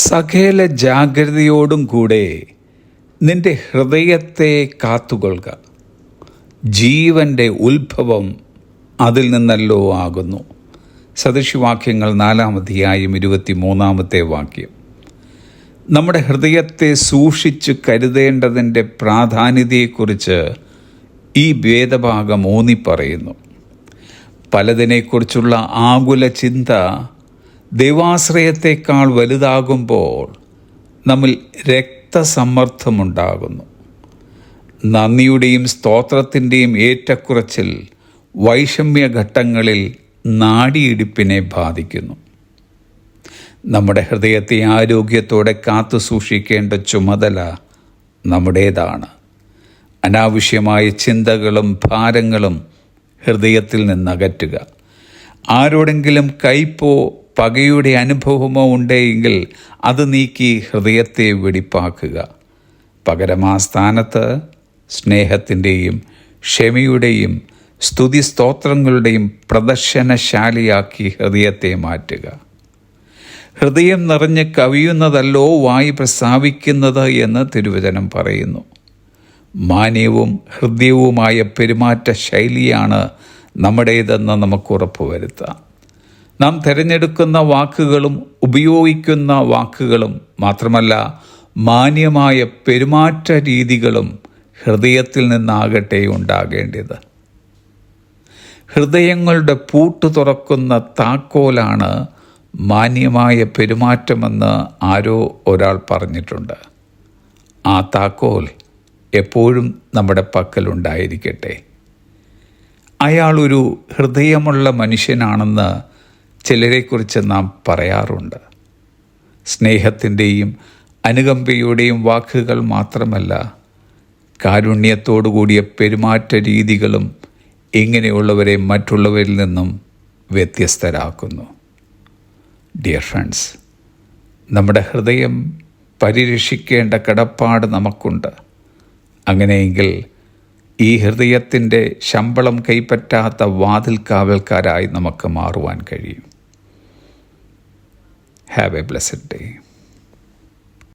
സകല ജാഗ്രതയോടും കൂടെ നിന്റെ ഹൃദയത്തെ കാത്തുകൊള്ളുക. ജീവൻ്റെ ഉത്ഭവം അതിൽ നിന്നല്ലോ ആകുന്നു. സദൃശവാക്യങ്ങൾ 4-ാം അധ്യായം 23-ാമത്തെ വാക്യം. നമ്മുടെ ഹൃദയത്തെ സൂക്ഷിച്ച് കരുതേണ്ടതിൻ്റെ പ്രാധാന്യതയെക്കുറിച്ച് ഈ വേദഭാഗം ഊന്നിപ്പറയുന്നു. പലതിനെക്കുറിച്ചുള്ള ആകുല ചിന്ത ദൈവാശ്രയത്തെക്കാൾ വലുതാകുമ്പോൾ നമ്മിൽ രക്തസമ്മർദ്ദമുണ്ടാകുന്നു. നന്ദിയുടെയും സ്തോത്രത്തിൻ്റെയും ഏറ്റക്കുറച്ചിൽ വൈഷമ്യഘട്ടങ്ങളിൽ നാഡിയിടിപ്പിനെ ബാധിക്കുന്നു. നമ്മുടെ ഹൃദയത്തെ ആരോഗ്യത്തോടെ കാത്തു സൂക്ഷിക്കേണ്ട ചുമതല നമ്മുടേതാണ്. അനാവശ്യമായ ചിന്തകളും ഭാരങ്ങളും ഹൃദയത്തിൽ നിന്നകറ്റുക. ആരോടെങ്കിലും കയ്പോ പകയുടെ അനുഭവമോ ഉണ്ടെങ്കിൽ അത് നീക്കി ഹൃദയത്തെ വെടിപ്പാക്കുക. പകരം ആ സ്ഥാനത്ത് സ്നേഹത്തിൻ്റെയും ക്ഷമയുടെയും സ്തുതി സ്തോത്രങ്ങളുടെയും പ്രദർശനശാലിയാക്കി ഹൃദയത്തെ മാറ്റുക. ഹൃദയം നിറഞ്ഞ് കവിയുന്നതല്ലോ വായ് പ്രസ്താവിക്കുന്നത് എന്ന് തിരുവചനം പറയുന്നു. മാന്യവും ഹൃദ്യവുമായ പെരുമാറ്റ ശൈലിയാണ് നമ്മുടേതെന്ന് നമുക്ക് ഉറപ്പുവരുത്താം. നാം തിരഞ്ഞെടുക്കുന്ന വാക്കുകളും ഉപയോഗിക്കുന്ന വാക്കുകളും മാത്രമല്ല, മാന്യമായ പെരുമാറ്റ രീതികളും ഹൃദയത്തിൽ നിന്നാകട്ടെ ഉണ്ടാകേണ്ടത്. ഹൃദയങ്ങളുടെ പൂട്ട് തുറക്കുന്ന താക്കോലാണ് മാന്യമായ പെരുമാറ്റമെന്ന് ആരോ ഒരാൾ പറഞ്ഞിട്ടുണ്ട്. ആ താക്കോൽ എപ്പോഴും നമ്മുടെ പക്കലുണ്ടായിരിക്കട്ടെ. അയാൾ ഒരു ഹൃദയമുള്ള മനുഷ്യനാണെന്ന് ചിലരെക്കുറിച്ച് നാം പറയാറുണ്ട്. സ്നേഹത്തിൻ്റെയും അനുകമ്പയുടെയും വാക്കുകൾ മാത്രമല്ല, കാരുണ്യത്തോടു കൂടിയ പെരുമാറ്റ രീതികളും ഇങ്ങനെയുള്ളവരെ മറ്റുള്ളവരിൽ നിന്നും വ്യത്യസ്തരാക്കുന്നു. ഡിയർ ഫ്രണ്ട്സ്, നമ്മുടെ ഹൃദയം പരിരക്ഷിക്കേണ്ട കടപ്പാട് നമുക്കുണ്ട്. അങ്ങനെയെങ്കിൽ ഈ ഹൃദയത്തിൻ്റെ ശമ്പളം കൈപ്പറ്റാത്ത വാതിൽ കാവൽക്കാരായി നമുക്ക് മാറുവാൻ കഴിയും. Have A blessed day.